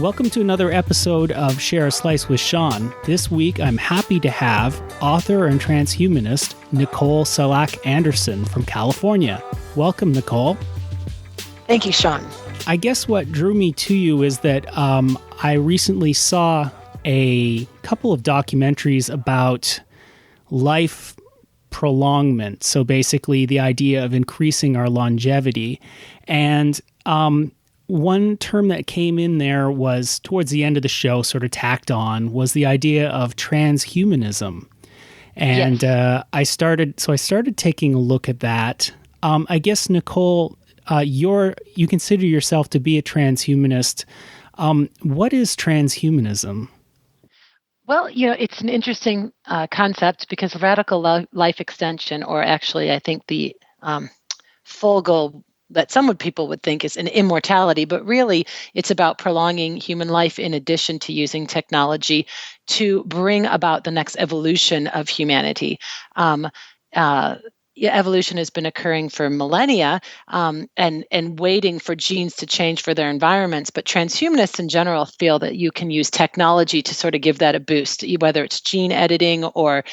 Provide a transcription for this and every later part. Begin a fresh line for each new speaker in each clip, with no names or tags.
Welcome to another episode of Share a Slice with Sean. This week, I'm happy to have author and transhumanist Nicole Sallak Anderson from California. Welcome, Nicole.
Thank you, Sean.
I guess what drew me to you is that I recently saw a couple of documentaries about life prolongment. So basically the idea of increasing our longevity. And one term that came in there was towards the end of the show, sort of tacked on, was the idea of transhumanism. And yes. I started taking a look at that. I guess, Nicole, you consider yourself to be a transhumanist. What is transhumanism?
Well, it's an interesting concept because radical life extension, or actually I think the full goal that some people would think is an immortality, but really it's about prolonging human life in addition to using technology to bring about the next evolution of humanity. Evolution has been occurring for millennia and waiting for genes to change for their environments. But transhumanists in general feel that you can use technology to sort of give that a boost, whether it's gene editing or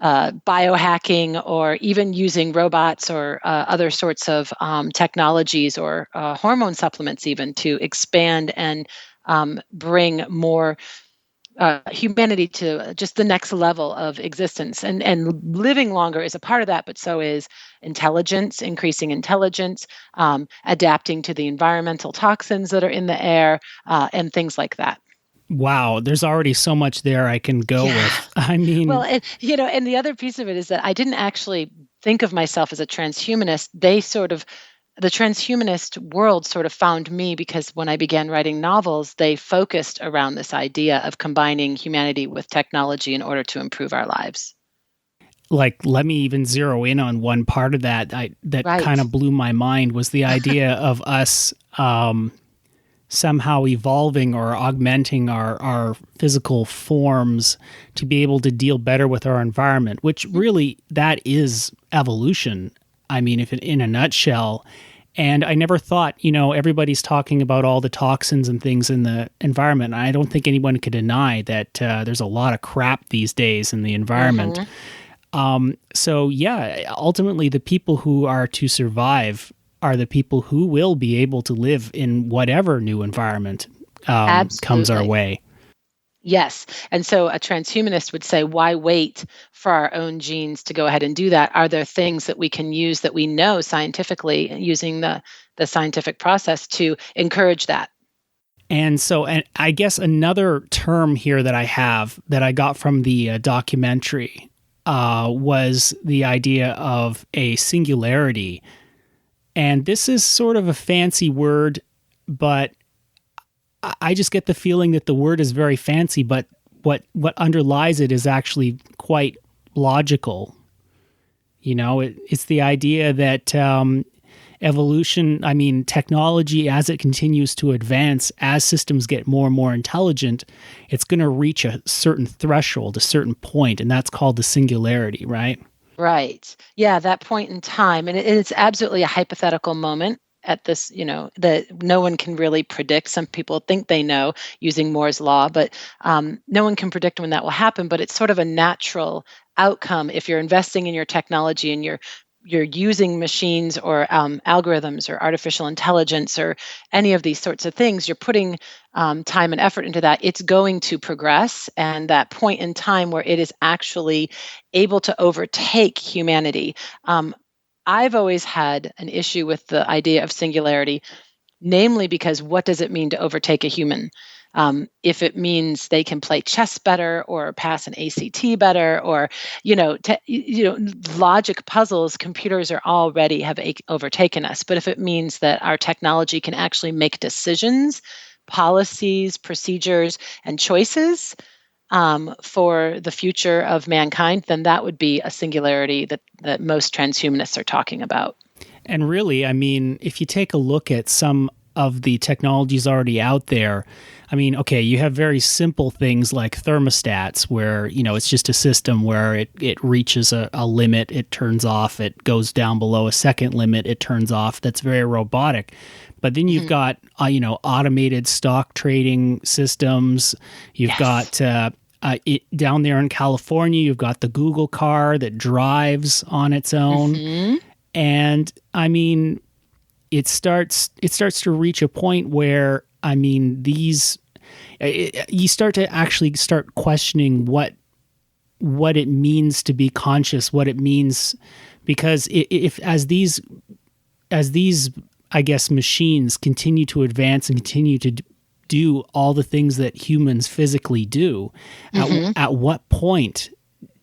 biohacking, or even using robots or other sorts of technologies or hormone supplements even to expand and bring more humanity to just the next level of existence. And living longer is a part of that, but so is intelligence, increasing intelligence, adapting to the environmental toxins that are in the air, and things like that.
Wow, there's already so much there I can go with. I mean...
Well, and the other piece of it is that I didn't actually think of myself as a transhumanist. The transhumanist world sort of found me because when I began writing novels, they focused around this idea of combining humanity with technology in order to improve our lives.
Like, let me even zero in on one part of that right. Kind of blew my mind, was the idea of us somehow evolving or augmenting our physical forms to be able to deal better with our environment, which really, that is evolution. I mean, if in a nutshell. And I never thought, everybody's talking about all the toxins and things in the environment. I don't think anyone could deny that there's a lot of crap these days in the environment. Mm-hmm. Ultimately the people who are to survive are the people who will be able to live in whatever new environment comes our way.
Yes. And so a transhumanist would say, why wait for our own genes to go ahead and do that? Are there things that we can use that we know scientifically, using the scientific process to encourage that?
And I guess another term here that I got from the documentary was the idea of a singularity. And this is sort of a fancy word, but I just get the feeling that the word is very fancy, but what underlies it is actually quite logical. It's the idea that evolution, technology, as it continues to advance, as systems get more and more intelligent, it's going to reach a certain threshold, a certain point, and that's called the singularity, right?
Right. Yeah, that point in time. And it's absolutely a hypothetical moment at this, that no one can really predict. Some people think they know using Moore's law, but no one can predict when that will happen. But it's sort of a natural outcome if you're investing in your technology and you're using machines or algorithms or artificial intelligence or any of these sorts of things. You're putting time and effort into that. It's going to progress, and that point in time where it is actually able to overtake humanity. I've always had an issue with the idea of singularity, namely because what does it mean to overtake a human? If it means they can play chess better or pass an ACT better, or logic puzzles, computers are already have overtaken us. But if it means that our technology can actually make decisions, policies, procedures, and choices for the future of mankind, then that would be a singularity that most transhumanists are talking about.
And really, if you take a look at some of the technologies already out there. I mean, okay, you have very simple things like thermostats where, it's just a system where it reaches a limit, it turns off, it goes down below a second limit, it turns off. That's very robotic. But then you've got, automated stock trading systems. You've got down there in California, you've got the Google car that drives on its own. And I mean, it starts to reach a point where, I mean, you start to actually start questioning what it means to be conscious, what it means, because if as these I guess machines continue to advance and continue to do all the things that humans physically do, at what point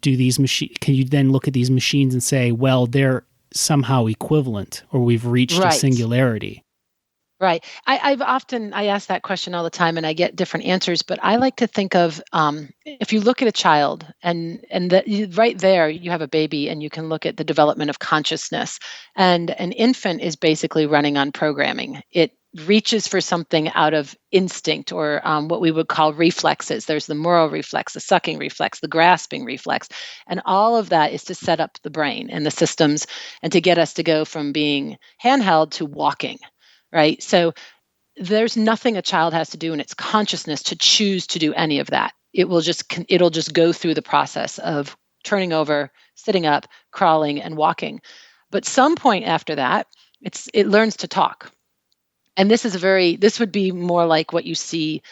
do these machines? Can you then look at these machines and say, well, they're somehow equivalent, or we've reached a singularity?
Right. I ask that question all the time, and I get different answers. But I like to think of if you look at a child, and right there you have a baby, and you can look at the development of consciousness. And an infant is basically running on programming. It reaches for something out of instinct, or what we would call reflexes. There's the moral reflex, the sucking reflex, the grasping reflex, and all of that is to set up the brain and the systems, and to get us to go from being handheld to walking. Right. So there's nothing a child has to do in its consciousness to choose to do any of that. It'll just go through the process of turning over, sitting up, crawling, and walking. But some point after that, it learns to talk. And this would be more like what you see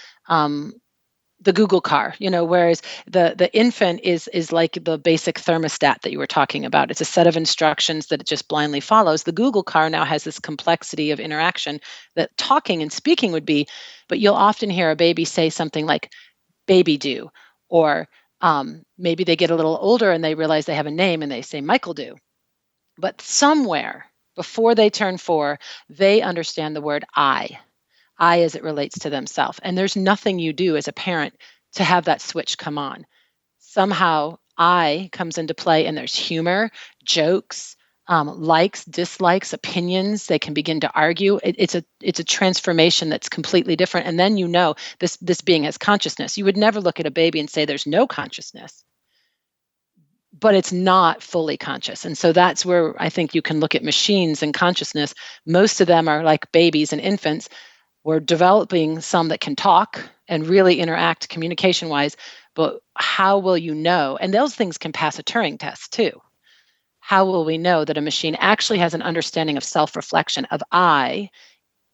the Google car, whereas the infant is like the basic thermostat that you were talking about. It's a set of instructions that it just blindly follows. The Google car now has this complexity of interaction that talking and speaking would be, but you'll often hear a baby say something like baby do, or maybe they get a little older and they realize they have a name and they say Michael do. But somewhere before they turn 4, they understand the word I as it relates to themselves. And there's nothing you do as a parent to have that switch come on. Somehow I comes into play, and there's humor, jokes, likes, dislikes, opinions. They can begin to argue. It's a transformation that's completely different. And then this being has consciousness. You would never look at a baby and say there's no consciousness, but it's not fully conscious. And so that's where I think you can look at machines and consciousness. Most of them are like babies and infants. We're developing some that can talk and really interact communication-wise, but how will you know? And those things can pass a Turing test too. How will we know that a machine actually has an understanding of self-reflection, of I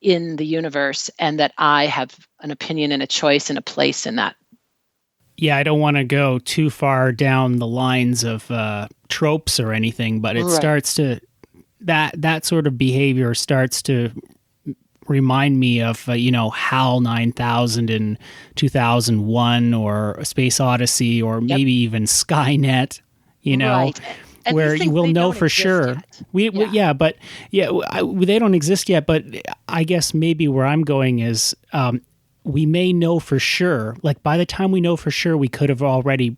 in the universe, and that I have an opinion and a choice and a place in that?
Yeah, I don't want to go too far down the lines of tropes or anything, but it starts to, that sort of behavior starts to remind me of, HAL 9000 in 2001, or A Space Odyssey, or maybe even Skynet,
Right. And
where you will know for sure. They don't exist yet. But I guess maybe where I'm going is we may know for sure. Like by the time we know for sure, we could have already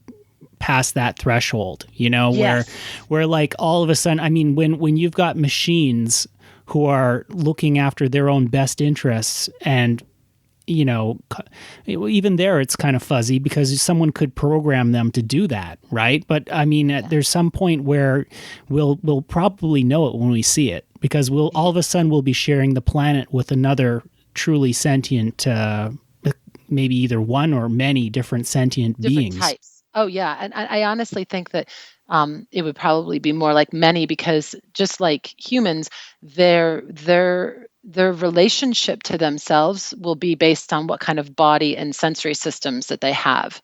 passed that threshold. Where like all of a sudden, I mean, when you've got machines who are looking after their own best interests, and even there it's kind of fuzzy because someone could program them to do that, right? But I mean, there's some point where we'll probably know it when we see it, because all of a sudden we'll be sharing the planet with another truly sentient, maybe either one or many different sentient beings.
Types. Oh yeah, and I honestly think that it would probably be more like many, because just like humans, their relationship to themselves will be based on what kind of body and sensory systems that they have.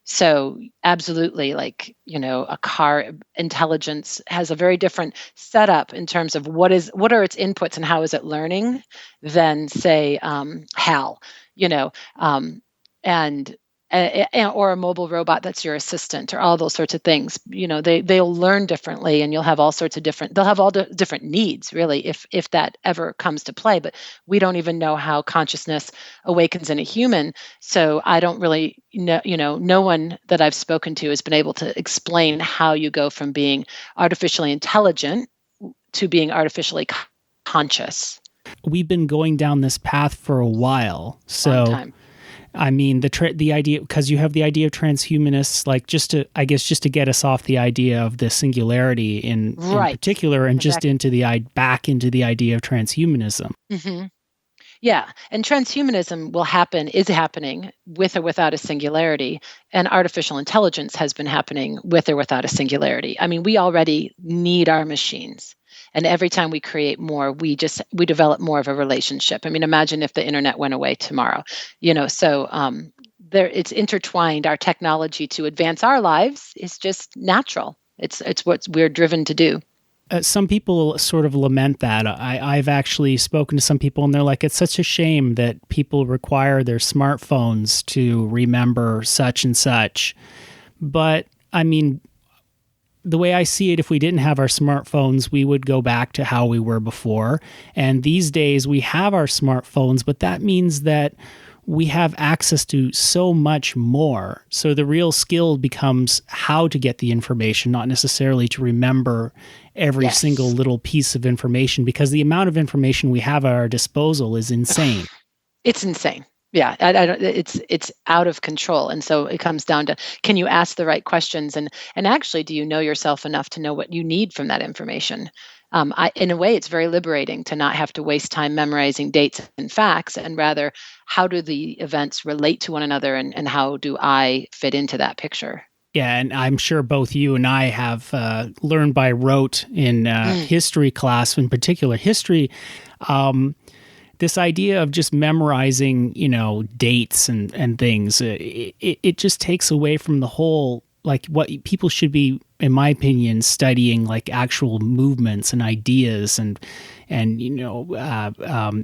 So absolutely, like, a car intelligence has a very different setup in terms of what are its inputs and how is it learning than, say, HAL, or a mobile robot that's your assistant, or all those sorts of things. They'll learn differently, and you'll have all sorts of they'll have all different needs, really, if that ever comes to play. But we don't even know how consciousness awakens in a human. So I don't really know, no one that I've spoken to has been able to explain how you go from being artificially intelligent to being artificially conscious.
We've been going down this path for a while. So,
Long time.
I mean, the idea, because you have the idea of transhumanists, like just to get us off the idea of the singularity in particular, and just back into the idea of transhumanism.
Mm-hmm. Yeah, and transhumanism is happening with or without a singularity, and artificial intelligence has been happening with or without a singularity. I mean, we already need our machines, and every time we create more, we develop more of a relationship. I mean, imagine if the internet went away tomorrow, So it's intertwined. Our technology to advance our lives is just natural. It's what we're driven to do.
Some people sort of lament that. I've actually spoken to some people, and they're like, it's such a shame that people require their smartphones to remember such and such. But, I mean, the way I see it, if we didn't have our smartphones, we would go back to how we were before. And these days, we have our smartphones, but that means that we have access to so much more. So the real skill becomes how to get the information, not necessarily to remember every single little piece of information, because the amount of information we have at our disposal is insane.
It's insane. Yeah, it's out of control. And so it comes down to, can you ask the right questions? And actually, do you know yourself enough to know what you need from that information? In a way, it's very liberating to not have to waste time memorizing dates and facts, and rather, how do the events relate to one another, and how do I fit into that picture?
Yeah, and I'm sure both you and I have learned by rote in history class, in particular history, this idea of just memorizing, dates and things. It just takes away from the whole, like, what people should be, in my opinion, studying, like actual movements and ideas and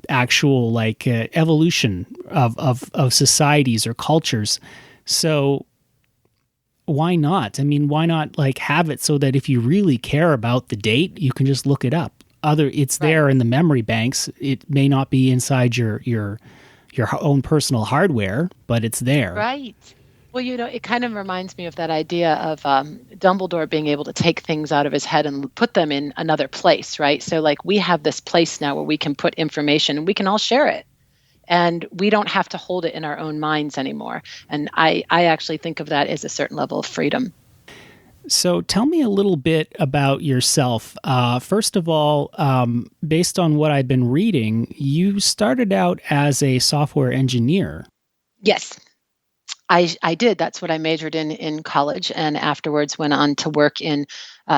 actual like evolution of societies or cultures. So why not? I mean, why not like have it so that if you really care about the date, you can just look it up. It's there in the memory banks. It may not be inside your own personal hardware, but it's there.
Right. Well, it kind of reminds me of that idea of Dumbledore being able to take things out of his head and put them in another place, right? So like we have this place now where we can put information and we can all share it. And we don't have to hold it in our own minds anymore. And I actually think of that as a certain level of freedom.
So tell me a little bit about yourself. First of all, based on what I've been reading, you started out as a software engineer.
Yes. I did. That's what I majored in college, and afterwards went on to work in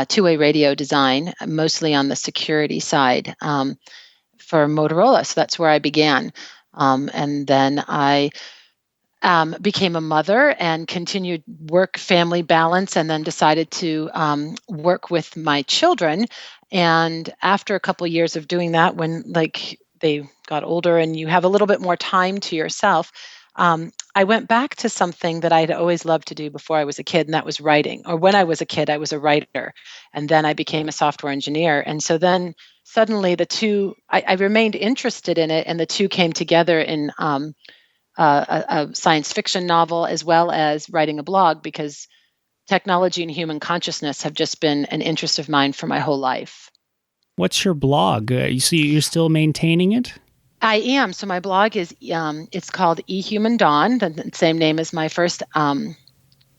two-way radio design, mostly on the security side for Motorola. So that's where I began. And then I became a mother and continued work-family balance, and then decided to work with my children. And after a couple of years of doing that, when like they got older and you have a little bit more time to yourself, I went back to something that I'd always loved to do before I was a kid, and that was writing. Or when I was a kid, I was a writer, and then I became a software engineer. And so then suddenly the two, I remained interested in it, and the two came together in a science fiction novel, as well as writing a blog, because technology and human consciousness have just been an interest of mine for my whole life.
What's your blog? You see, you're still maintaining it?
I am. So my blog is it's called EHuman Dawn, the same name as my first novel.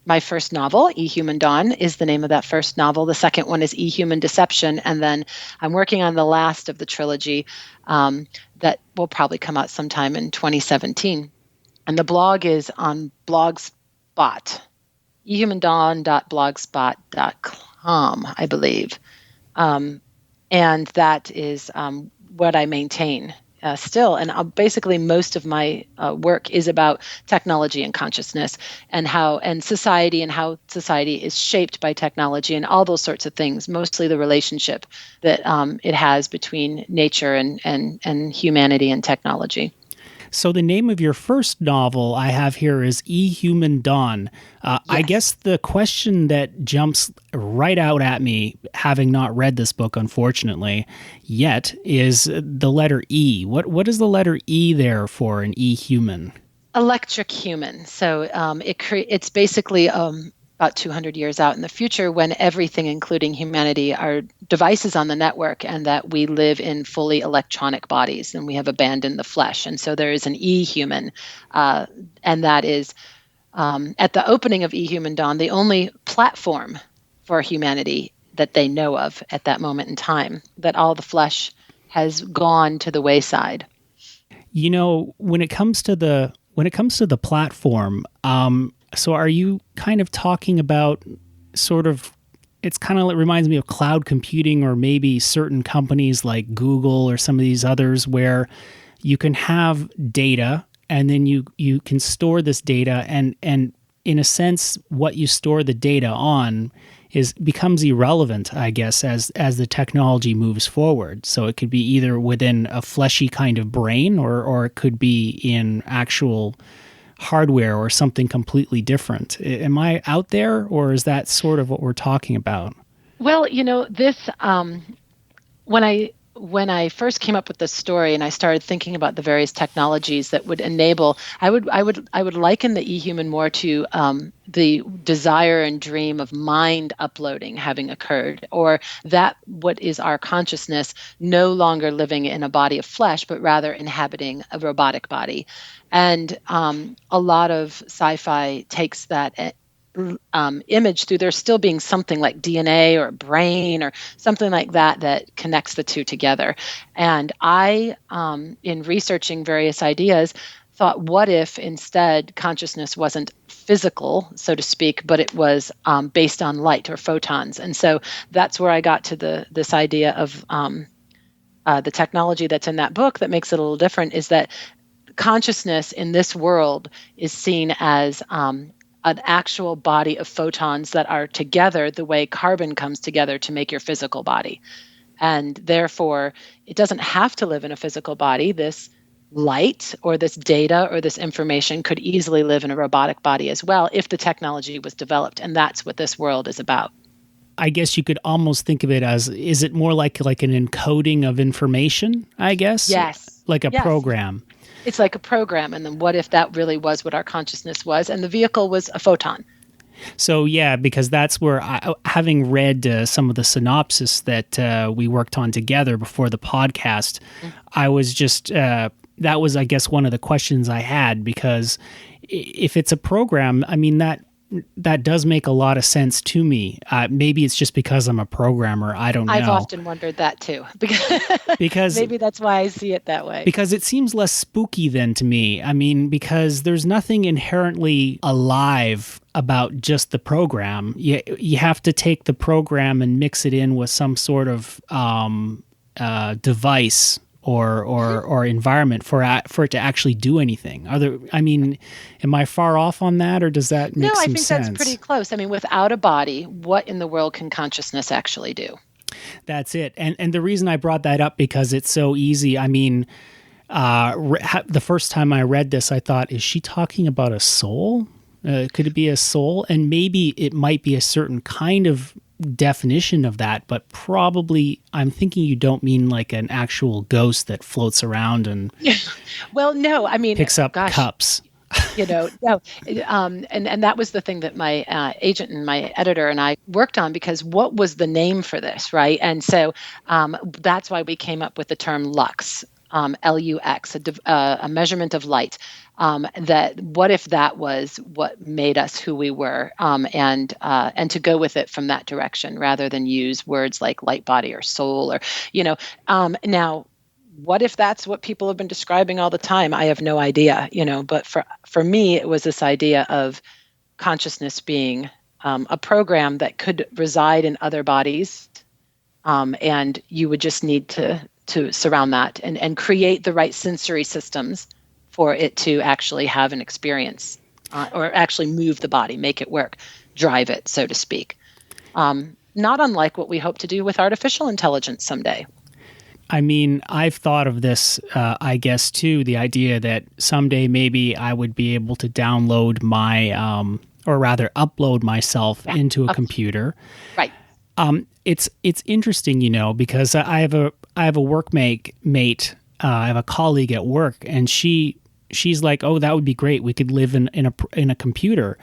EHuman Dawn is the name of that first novel. The second one is EHuman Deception, and then I'm working on the last of the trilogy that will probably come out sometime in 2017. And the blog is on Blogspot, ehumandawn.blogspot.com, I believe, and that is what I maintain. Still, and basically most of my work is about technology and consciousness, and how society is shaped by technology and all those sorts of things. Mostly the relationship that it has between nature and humanity and technology.
So the name of your first novel I have here is EHuman Dawn. Yes. I guess the question that jumps right out at me, having not read this book, unfortunately, yet, is the letter E. What is the letter E there for in EHuman?
Electric human. So it's basically about 200 years out in the future, when everything, including humanity, are devices on the network, and that we live in fully electronic bodies and we have abandoned the flesh. And so there is an EHuman, and that is at the opening of EHuman Dawn, the only platform for humanity that they know of at that moment in time, that all the flesh has gone to the wayside.
When it comes to the platform, so are you kind of talking about it's kind of, it reminds me of cloud computing, or maybe certain companies like Google or some of these others, where you can have data and then you can store this data, and in a sense what you store the data on becomes irrelevant, I guess, as the technology moves forward. So it could be either within a fleshy kind of brain, or it could be in actual hardware or something completely different. Am I out there, or is that sort of what we're talking about?
Well, this when I first came up with this story and I started thinking about the various technologies that would enable, I would liken the EHuman more to the desire and dream of mind uploading having occurred, or that what is our consciousness no longer living in a body of flesh, but rather inhabiting a robotic body. And a lot of sci-fi takes that image through there still being something like DNA or brain or something like that connects the two together. And I, in researching various ideas, thought, what if instead consciousness wasn't physical, so to speak, but it was based on light or photons? And so that's where I got to this idea of the technology that's in that book that makes it a little different, is that consciousness in this world is seen as an actual body of photons that are together the way carbon comes together to make your physical body. And therefore, it doesn't have to live in a physical body. This light or this data or this information could easily live in a robotic body as well if the technology was developed. And that's what this world is about.
I guess you could almost think of it as, is it more like an encoding of information, I guess?
Yes.
Like a program.
It's like a program. And then what if that really was what our consciousness was, and the vehicle was a photon?
So, yeah, because that's where, having read some of the synopsis that we worked on together before the podcast, I was just, that was, I guess, one of the questions I had, because if it's a program, I mean, that does make a lot of sense to me. Maybe it's just because I'm a programmer. I don't know.
I've often wondered that too. Because maybe that's why I see it that way.
Because it seems less spooky then to me. I mean, because there's nothing inherently alive about just the program. You have to take the program and mix it in with some sort of device or environment for it to actually do anything. Am I far off on that, or does that make some sense?
No, I think that's pretty close. I mean, without a body, what in the world can consciousness actually do?
That's it. And the reason I brought that up, because it's so easy. I mean, the first time I read this, I thought, is she talking about a soul? Could it be a soul? And maybe it might be a certain kind of definition of that, but probably I'm thinking you don't mean like an actual ghost that floats around and
well, no, I mean,
picks up cups.
No. And that was the thing that my agent and my editor and I worked on, because what was the name for this, right? And so that's why we came up with the term lux, LUX, a measurement of light. That what if that was what made us who we were, and to go with it from that direction rather than use words like light body or soul or now. What if that's what people have been describing all the time? I have no idea, but for me, it was this idea of consciousness being a program that could reside in other bodies, and you would just need to surround that and create the right sensory systems for it to actually have an experience, or actually move the body, make it work, drive it, so to speak. Not unlike what we hope to do with artificial intelligence someday.
I mean, I've thought of this, I guess, too, the idea that someday maybe I would be able to download or rather upload myself into a computer.
Right.
It's interesting, because I have a workmate, I have a colleague at work, and she she's like, oh, that would be great. We could live in a computer.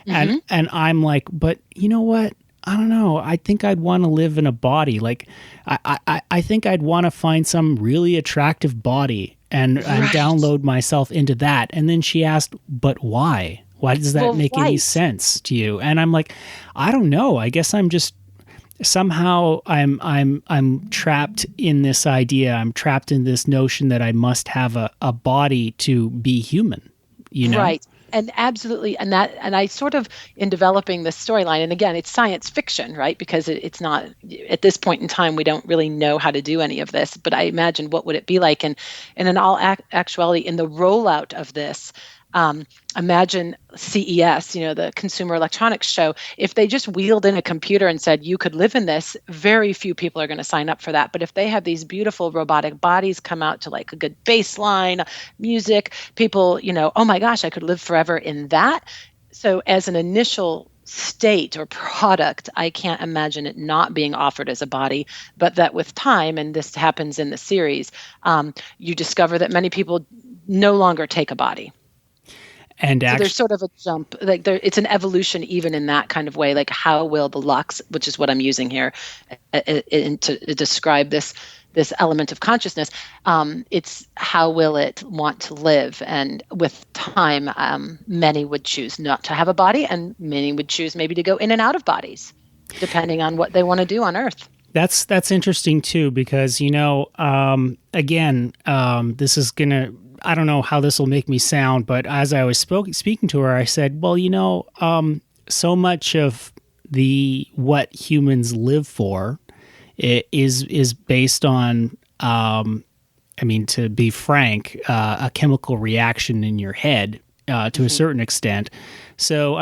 Mm-hmm.
And I'm like, but you know what? I don't know. I think I'd want to live in a body. Like, I think I'd want to find some really attractive body and download myself into that. And then she asked, but why? Why does that make any sense to you? And I'm like, I don't know. I guess I'm just somehow I'm trapped in this idea. I'm trapped in this notion that I must have a body to be human. You know?
Right. And absolutely, and I sort of, in developing this storyline, and again, it's science fiction, right? Because it's not, at this point in time, we don't really know how to do any of this. But I imagine, what would it be like? And in all actuality, in the rollout of this, imagine CES, the Consumer Electronics Show. If they just wheeled in a computer and said you could live in this, very few people are going to sign up for that. But if they have these beautiful robotic bodies come out to like a good bass line, music, people, oh my gosh, I could live forever in that. So as an initial state or product, I can't imagine it not being offered as a body, but that with time, and this happens in the series, you discover that many people no longer take a body.
And
so there's sort of a jump, like it's an evolution even in that kind of way. Like, how will the Lux, which is what I'm using here to describe this element of consciousness, it's how will it want to live? And with time, many would choose not to have a body, and many would choose maybe to go in and out of bodies, depending on what they want to do on Earth.
That's interesting too, because again, this is gonna. I don't know how this will make me sound, but as I was speaking to her, I said, well, so much of what humans live for is based on, to be frank, a chemical reaction in your head to a certain extent. So,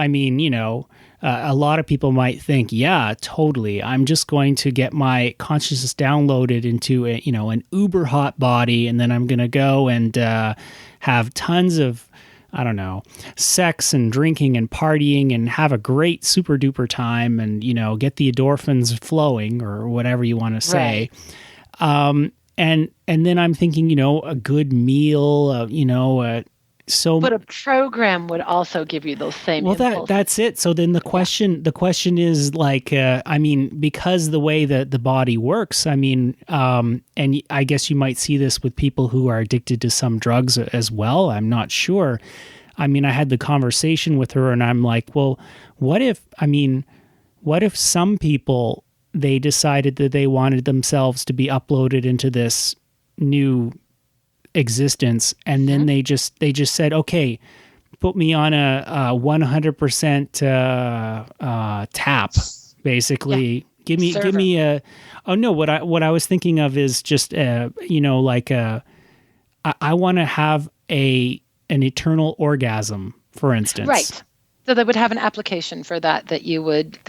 a lot of people might think, yeah, totally. I'm just going to get my consciousness downloaded into an uber hot body, and then I'm going to go and have tons of, sex and drinking and partying and have a great super duper time, and get the endorphins flowing, or whatever you want to say. Right. And then I'm thinking, a good meal,
but a program would also give you those same impulses.
That's it. So then the question is like, because the way that the body works, and I guess you might see this with people who are addicted to some drugs as well. I'm not sure. I had the conversation with her, and I'm like, well, what if some people, they decided that they wanted themselves to be uploaded into this new existence, and then they just said, okay, put me on a 100% tap, basically. Yeah. Give me a. Oh no, what I was thinking of is just I want to have an eternal orgasm, for instance.
Right. So they would have an application for that you would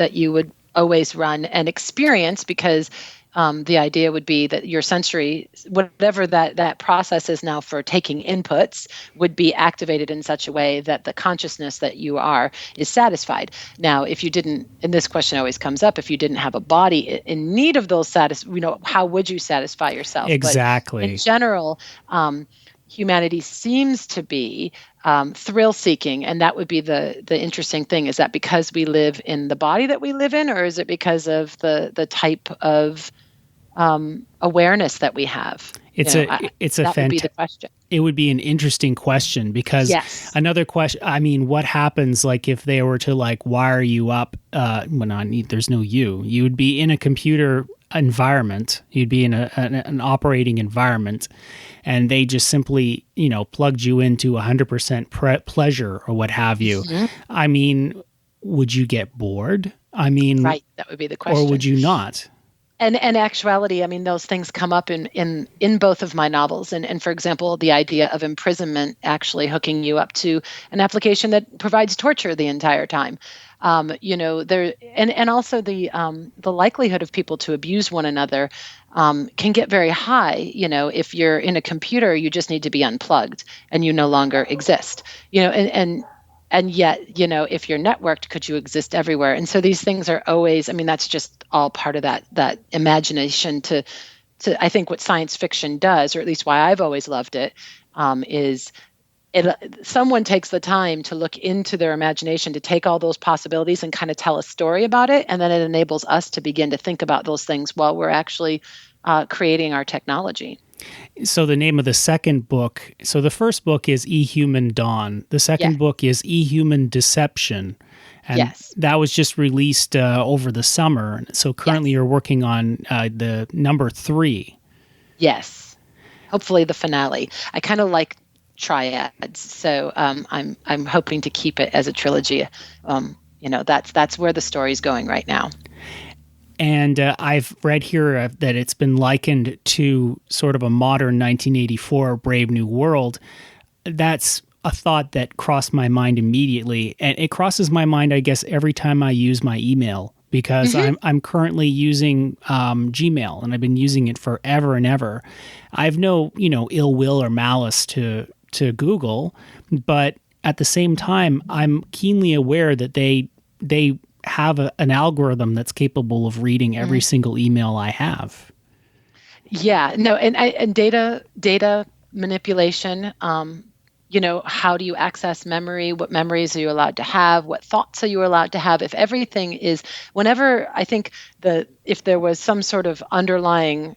always run and experience, because the idea would be that your sensory, whatever that process is now for taking inputs, would be activated in such a way that the consciousness that you are is satisfied. Now, if you didn't, and this question always comes up, if you didn't have a body in need of those how would you satisfy yourself?
Exactly.
But in general, humanity seems to be thrill-seeking, and that would be the interesting thing. Is that because we live in the body that we live in, or is it because of the type of awareness that we have?
That would be
the question.
It would be an interesting question, because another question, what happens like if they were to wire you up there's no you would be in a computer environment, you'd be in an operating environment, and they just simply plugged you into 100% pleasure or what have you. Mm-hmm. Would you get bored?
Right, that would be the question.
Or would you not?
And actuality, those things come up in both of my novels. And for example, the idea of imprisonment actually hooking you up to an application that provides torture the entire time. There, and also the likelihood of people to abuse one another can get very high. If you're in a computer, you just need to be unplugged and you no longer exist. And yet, if you're networked, could you exist everywhere? And so these things are always, that's just all part of that imagination to I think what science fiction does, or at least why I've always loved it, is someone takes the time to look into their imagination, to take all those possibilities and kind of tell a story about it, and then it enables us to begin to think about those things while we're actually creating our technology.
So the name of the second book, so the first book is EHuman Dawn. The second book is EHuman Deception. And that was just released over the summer. So currently you're working on the number 3. Yes.
Hopefully the finale. I kind of like triads, so I'm hoping to keep it as a trilogy. That's where the story's going right now.
And I've read here that it's been likened to sort of a modern 1984 Brave New World. That's a thought that crossed my mind immediately, and it crosses my mind, I guess, every time I use my email, because I'm currently using Gmail, and I've been using it forever and ever. I have no ill will or malice to Google, but at the same time, I'm keenly aware that they have an algorithm that's capable of reading every single email I have.
Yeah, no, and data manipulation. How do you access memory? What memories are you allowed to have? What thoughts are you allowed to have? If everything is, whenever I think if there was some sort of underlying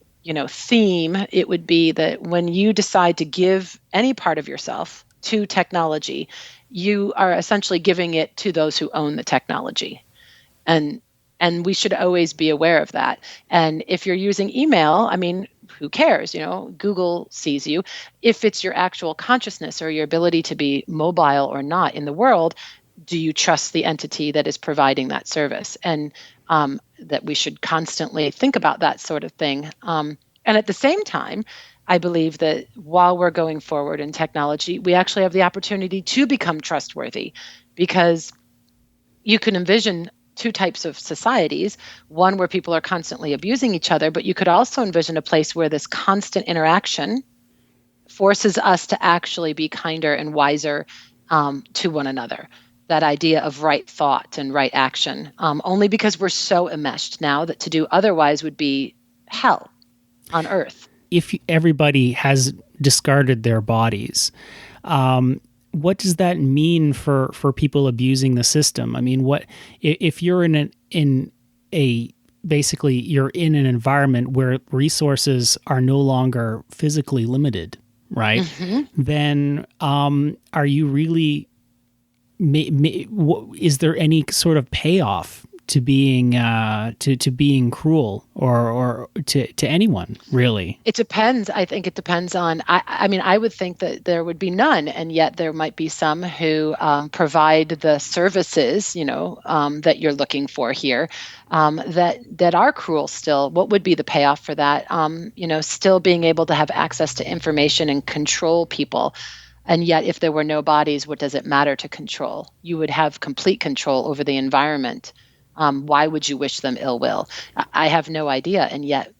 theme, it would be that when you decide to give any part of yourself to technology, you are essentially giving it to those who own the technology. And we should always be aware of that. And if you're using email, I mean, who cares? Google sees you. If it's your actual consciousness or your ability to be mobile or not in the world, do you trust the entity that is providing that service? And that we should constantly think about that sort of thing. And at the same time, I believe that while we're going forward in technology, we actually have the opportunity to become trustworthy, because you can envision 2 types of societies, one where people are constantly abusing each other, but you could also envision a place where this constant interaction forces us to actually be kinder and wiser to one another. That idea of right thought and right action, only because we're so enmeshed now that to do otherwise would be hell on earth.
If everybody has discarded their bodies, what does that mean for people abusing the system? I mean, what if you're basically you're in an environment where resources are no longer physically limited, right? Then are you really? Is there any sort of payoff to being to being cruel or to anyone, really?
It depends. I think it depends on. I mean, I would think that there would be none, and yet there might be some who provide the services, that you're looking for here, that are cruel still. What would be the payoff for that? Still being able to have access to information and control people. And yet, if there were no bodies, what does it matter to control? You would have complete control over the environment. Why would you wish them ill will? I have no idea. And yet,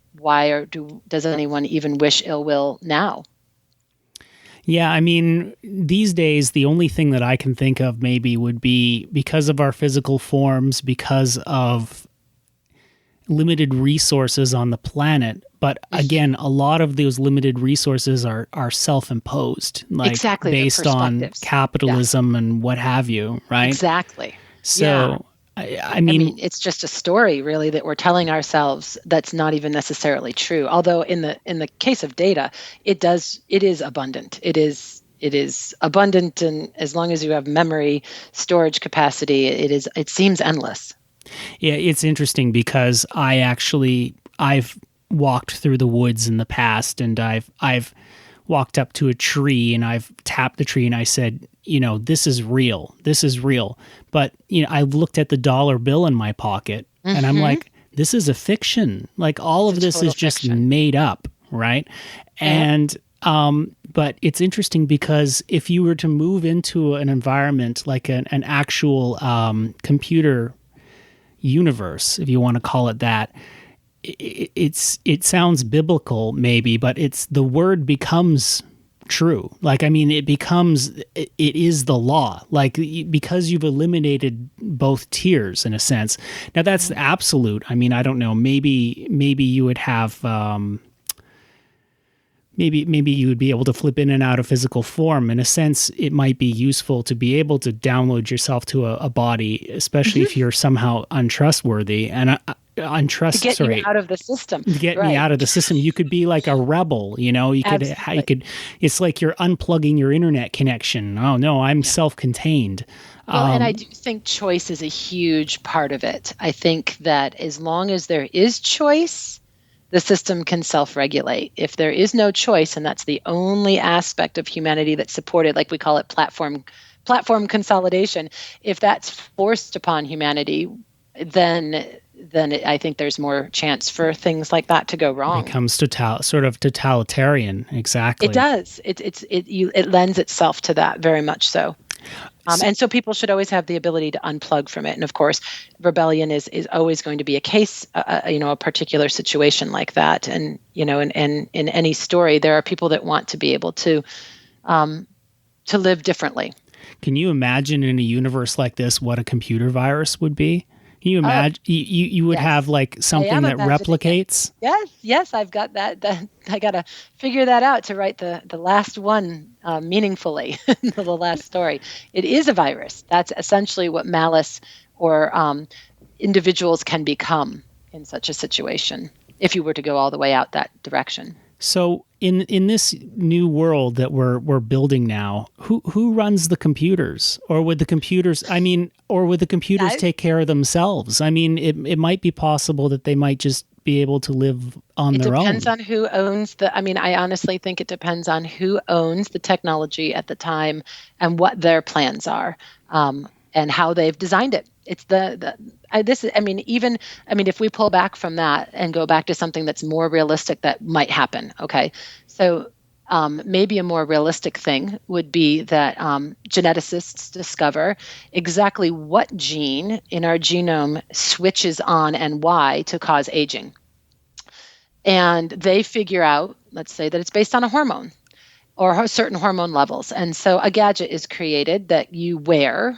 does anyone even wish ill will now?
Yeah, I mean, these days, the only thing that I can think of maybe would be because of our physical forms, because of limited resources on the planet. But again, a lot of those limited resources are self-imposed, like
exactly,
based on capitalism and what have you, right?
Exactly.
So, I mean,
it's just a story, really, that we're telling ourselves that's not even necessarily true. Although in the case of data, it is abundant. It is abundant, and as long as you have memory, storage capacity, it seems endless.
Yeah, it's interesting because I've walked through the woods in the past, and I've walked up to a tree and I've tapped the tree and I said, this is real. This is real. But, I looked at the dollar bill in my pocket and I'm like, this is a fiction. Like all of this is just made up. Right. And, but it's interesting because if you were to move into an environment like an actual computer universe, if you want to call it that, it sounds biblical maybe, but the word becomes true. Like, I mean, it is the law, like, because you've eliminated both tiers in a sense. Now that's absolute. I mean, I don't know, maybe you would have maybe you would be able to flip in and out of physical form. In a sense, it might be useful to be able to download yourself to a body, especially if you're somehow untrustworthy and
to get you out of the system.
To get me out of the system. You could be like a rebel, you know. You could. It's like you're unplugging your internet connection. Oh no, I'm self-contained.
Well, and I do think choice is a huge part of it. I think that as long as there is choice, the system can self-regulate. If there is no choice, and that's the only aspect of humanity that's supported, like we call it platform consolidation, if that's forced upon humanity, then I think there's more chance for things like that to go wrong.
It becomes sort of totalitarian. Exactly.
It does. It lends itself to that very much so. And so people should always have the ability to unplug from it. And of course, rebellion is always going to be a case, a particular situation like that. And, and in any story, there are people that want to be able to live differently.
Can you imagine in a universe like this what a computer virus would be? Can you imagine you would have like something that replicates?
Yes, I've got that. I got to figure that out to write the last one meaningfully, the last story. It is a virus. That's essentially what malice or individuals can become in such a situation, if you were to go all the way out that direction.
So in this new world that we're building now, who runs the computers? Or would the computers take care of themselves? I mean, it might be possible that they might just be able to live on their own.
It depends on who owns I honestly think it depends on who owns the technology at the time and what their plans are, and how they've designed it. It's if we pull back from that and go back to something that's more realistic that might happen. Okay. So maybe a more realistic thing would be that geneticists discover exactly what gene in our genome switches on and why to cause aging. And they figure out, let's say that it's based on a hormone or certain hormone levels. And so a gadget is created that you wear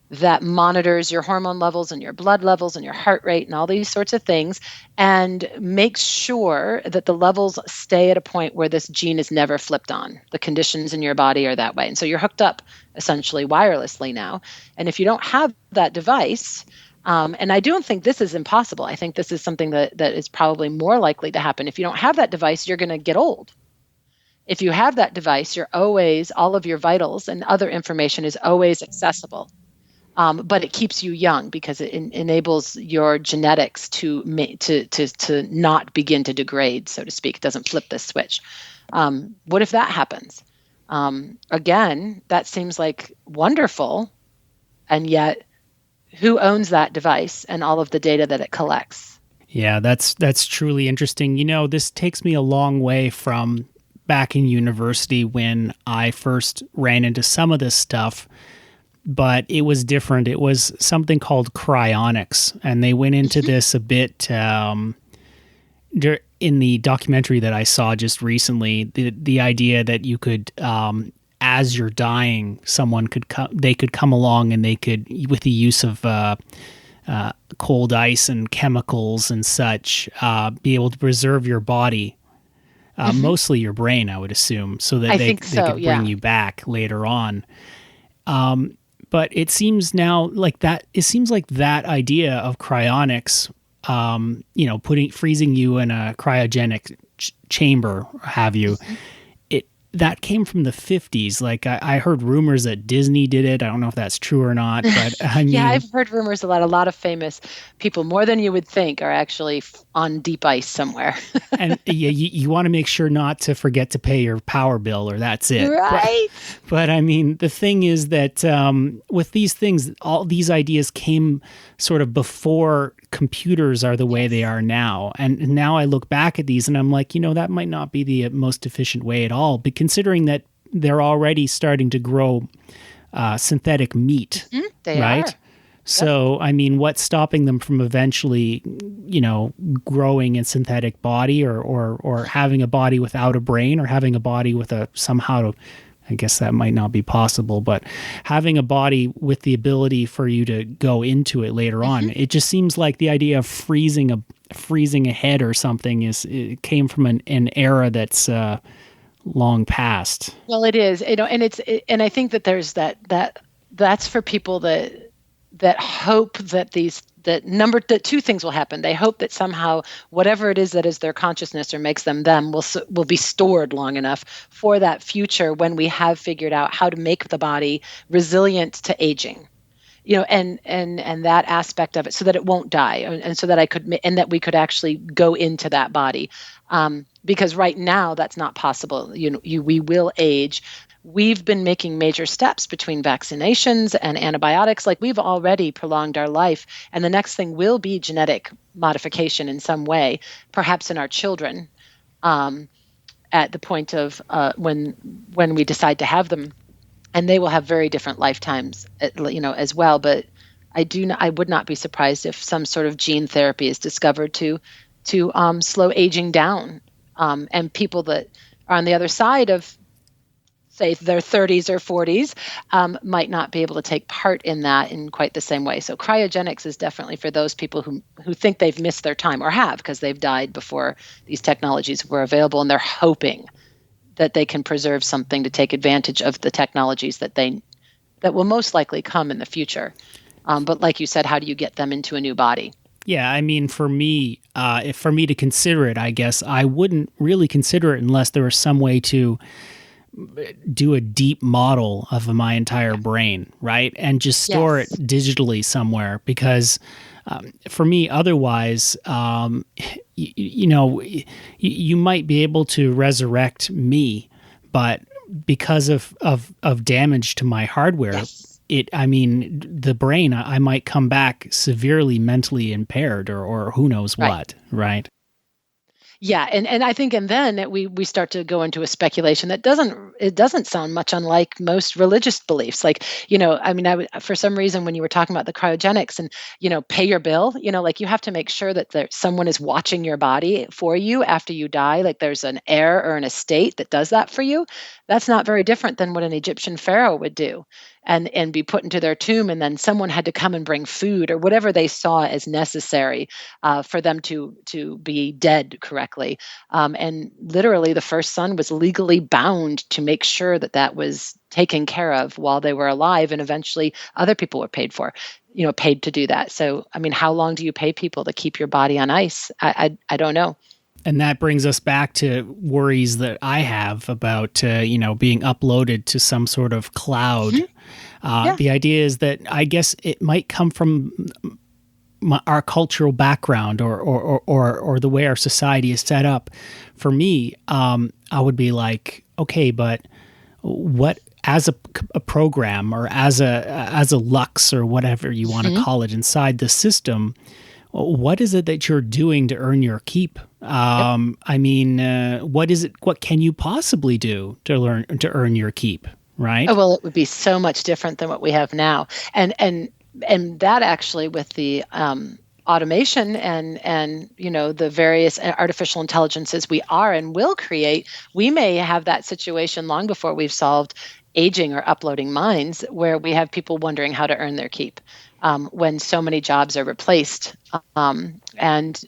that monitors your hormone levels and your blood levels and your heart rate and all these sorts of things, and makes sure that the levels stay at a point where this gene is never flipped on. The conditions in your body are that way. And so you're hooked up essentially wirelessly now. And if you don't have that device, and I don't think this is impossible. I think this is something that is probably more likely to happen. If you don't have that device, you're going to get old. If you have that device, all of your vitals and other information is always accessible. But it keeps you young because it enables your genetics to not begin to degrade, so to speak. It doesn't flip this switch. What if that happens? Again, that seems like wonderful, and yet who owns that device and all of the data that it collects?
Yeah, that's truly interesting. This takes me a long way from back in university when I first ran into some of this stuff. But it was different. It was something called cryonics, and they went into this a bit in the documentary that I saw just recently. The idea that you could, as you're dying, someone could come along and they could, with the use of cold ice and chemicals and such, be able to preserve your body, mostly your brain, I would assume, so that they could bring you back later on. But it seems now like that. It seems like that idea of cryonics, freezing you in a cryogenic chamber, have you? That came from the 50s. Like I heard rumors that Disney did it. I don't know if that's true or not, but I mean,
yeah, I've heard rumors a lot. A lot of famous people, more than you would think, are actually on deep ice somewhere.
And you want to make sure not to forget to pay your power bill, or that's it.
Right.
But I mean, the thing is that with these things, all these ideas came sort of before computers are the way they are now. And now I look back at these and I'm like, that might not be the most efficient way at all. But considering that they're already starting to grow synthetic meat,
they
right?
Are.
So, I mean, what's stopping them from eventually, growing a synthetic body or having a body without a brain, or having a body with I guess that might not be possible, but having a body with the ability for you to go into it later on. It just seems like the idea of freezing freezing ahead or something it came from an era that's long past.
Well, it is, and I think that there's that's for people that hope that that two things will happen. They hope that somehow whatever it is that is their consciousness or makes them will be stored long enough for that future when we have figured out how to make the body resilient to aging. And that aspect of it, so that it won't die, and so that that we could actually go into that body, because right now that's not possible. We will age. We've been making major steps between vaccinations and antibiotics. Like, we've already prolonged our life, and the next thing will be genetic modification in some way, perhaps in our children, at the point of when we decide to have them. And they will have very different lifetimes, as well. But I would not be surprised if some sort of gene therapy is discovered to slow aging down. And people that are on the other side of, say, their 30s or 40s, might not be able to take part in that in quite the same way. So cryogenics is definitely for those people who think they've missed their time, or have, because they've died before these technologies were available, and they're hoping that they can preserve something to take advantage of the technologies that will most likely come in the future. But like you said, how do you get them into a new body?
Yeah, I mean, for me to consider it, I guess I wouldn't really consider it unless there was some way to do a deep model of my entire brain, right? And just store it digitally somewhere, because for me, otherwise, you might be able to resurrect me, but because of damage to my hardware, the brain, I might come back severely mentally impaired, or who knows what, right?
Yeah, and I think, and then we start to go into a speculation that doesn't sound much unlike most religious beliefs. Like, for some reason, when you were talking about the cryogenics and, pay your bill, like, you have to make sure that someone is watching your body for you after you die. Like, there's an heir or an estate that does that for you. That's not very different than what an Egyptian pharaoh would do, and be put into their tomb, and then someone had to come and bring food or whatever they saw as necessary for them to be dead correctly. And literally, the first son was legally bound to make sure that was taken care of while they were alive, and eventually other people were paid to do that. So, I mean, how long do you pay people to keep your body on ice? I don't know.
And that brings us back to worries that I have about, being uploaded to some sort of cloud. Mm-hmm. The idea is that I guess it might come from our cultural background or the way our society is set up. For me, I would be like, okay, but what, as a program, or as a lux, or whatever you want to call it, inside the system, what is it that you're doing to earn your keep? I mean, what is it? What can you possibly do to earn your keep? Right?
Oh, well, it would be so much different than what we have now, and that actually, with the automation and the various artificial intelligences we are and will create, we may have that situation long before we've solved aging or uploading minds, where we have people wondering how to earn their keep, when so many jobs are replaced, and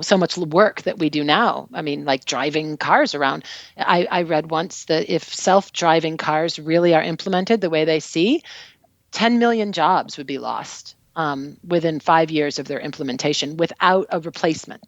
so much work that we do now. I mean, like driving cars around. I read once that if self-driving cars really are implemented the way they see, 10 million jobs would be lost within 5 years of their implementation without a replacement.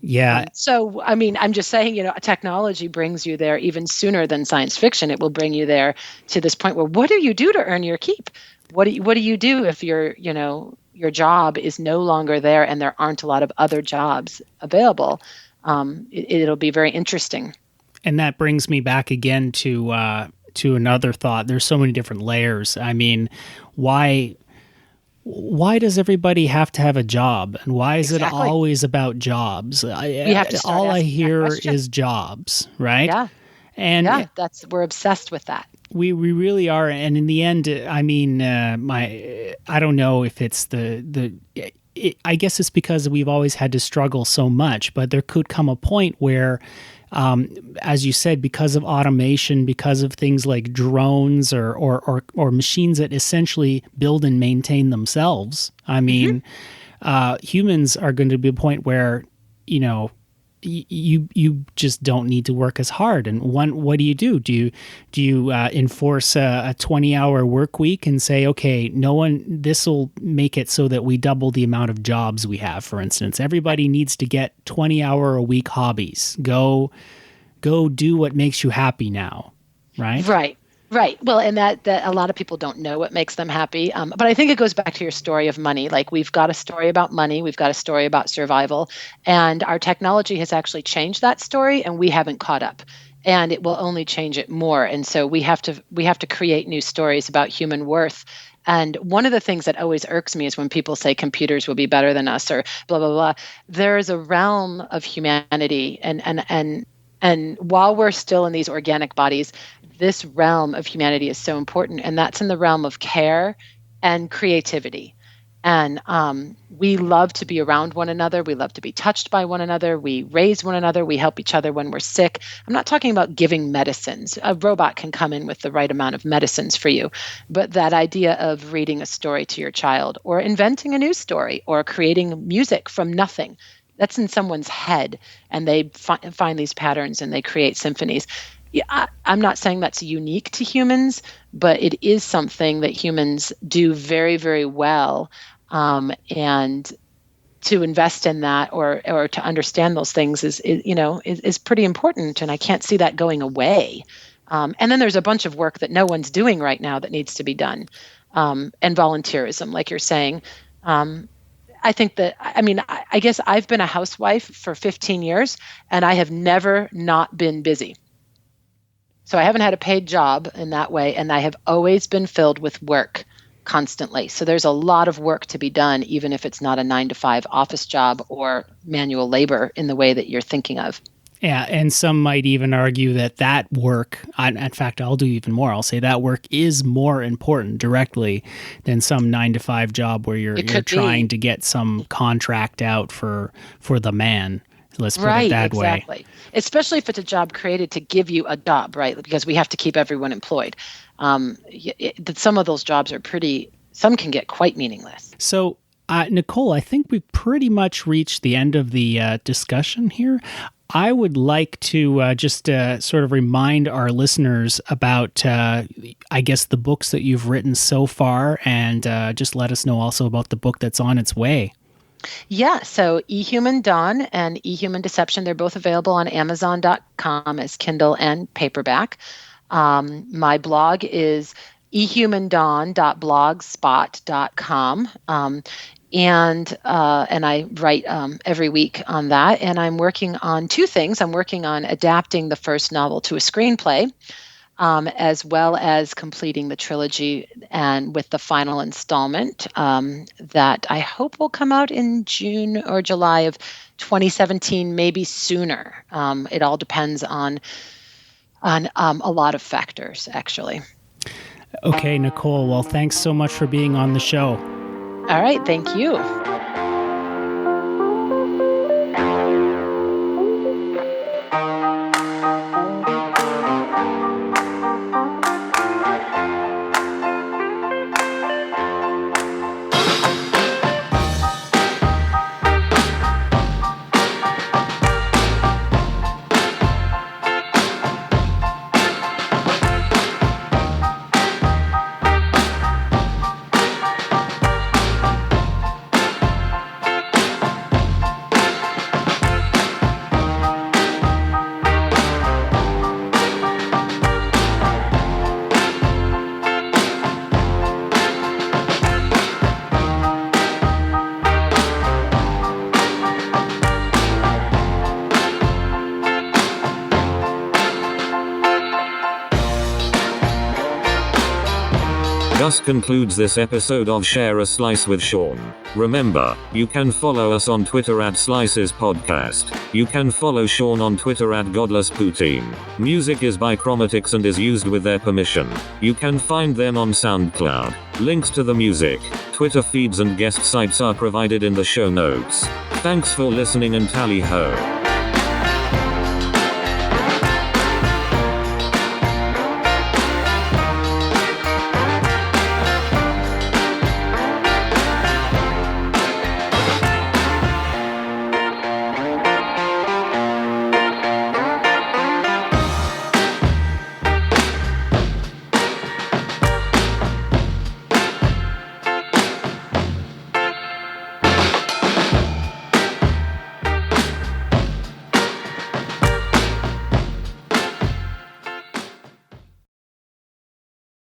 Yeah.
So, I mean, I'm just saying, technology brings you there even sooner than science fiction. It will bring you there to this point where, what do you do to earn your keep? What do you do if your job is no longer there and there aren't a lot of other jobs available? It'll be very interesting.
And that brings me back again to another thought. There's so many different layers. I mean, why does everybody have to have a job? And why is it always about jobs? All I hear is jobs, right?
Yeah.
And
we're obsessed with that.
We really are. And in the end, I mean, I don't know if it's I guess it's because we've always had to struggle so much, but there could come a point where, as you said, because of automation, because of things like drones or machines that essentially build and maintain themselves. I mean, humans are going to be a point where, you just don't need to work as hard. And what do? Do you enforce a 20-hour work week and say, okay, this will make it so that we double the amount of jobs we have, for instance. Everybody needs to get 20-hour-a-week hobbies. Go do what makes you happy now, right?
Right. Well, and that a lot of people don't know what makes them happy. But I think it goes back to your story of money. Like, we've got a story about money, we've got a story about survival, and our technology has actually changed that story, and we haven't caught up. And it will only change it more. And so we have to create new stories about human worth. And one of the things that always irks me is when people say computers will be better than us or blah blah blah. There is a realm of humanity, and while we're still in these organic bodies, this realm of humanity is so important, and that's in the realm of care and creativity. And we love to be around one another. We love to be touched by one another. We raise one another. We help each other when we're sick. I'm not talking about giving medicines. A robot can come in with the right amount of medicines for you. But that idea of reading a story to your child, or inventing a new story, or creating music from nothing, that's in someone's head, and they find these patterns and they create symphonies. Yeah, I'm not saying that's unique to humans, but it is something that humans do very, very well. And to invest in that or to understand those things is pretty important. And I can't see that going away. And then there's a bunch of work that no one's doing right now that needs to be done. And volunteerism, like you're saying. I think that, I guess I've been a housewife for 15 years, and I have never not been busy. So I haven't had a paid job in that way, and I have always been filled with work constantly. So there's a lot of work to be done, even if it's not a 9-to-5 office job or manual labor in the way that you're thinking of.
Yeah, and some might even argue that work, in fact, I'll do even more. I'll say that work is more important directly than some 9-to-5 job where you're trying to get some contract out for the man. Let's put it that way. Right,
exactly. Especially if it's a job created to give you a job, right? Because we have to keep everyone employed. Some of those jobs are some can get quite meaningless.
So, Nicole, I think we've pretty much reached the end of the discussion here. I would like to just sort of remind our listeners about, the books that you've written so far, and just let us know also about the book that's on its way.
Yeah, so EHuman Dawn and EHuman Deception, they're both available on Amazon.com as Kindle and paperback. My blog is ehumandawn.blogspot.com. And I write every week on that. And I'm working on two things. I'm working on adapting the first novel to a screenplay, as well as completing the trilogy, and with the final installment that I hope will come out in June or July of 2017, maybe sooner. It all depends on a lot of factors, actually.
Okay, Nicole. Well, thanks so much for being on the show.
All right. Thank you.
Thus concludes this episode of Share a Slice with Sean. Remember, you can follow us on Twitter at Slices Podcast. You can follow Sean on Twitter at Godless Poutine. Music is by Chromatics and is used with their permission. You can find them on SoundCloud. Links to the music, Twitter feeds and guest sites are provided in the show notes. Thanks for listening and tally ho.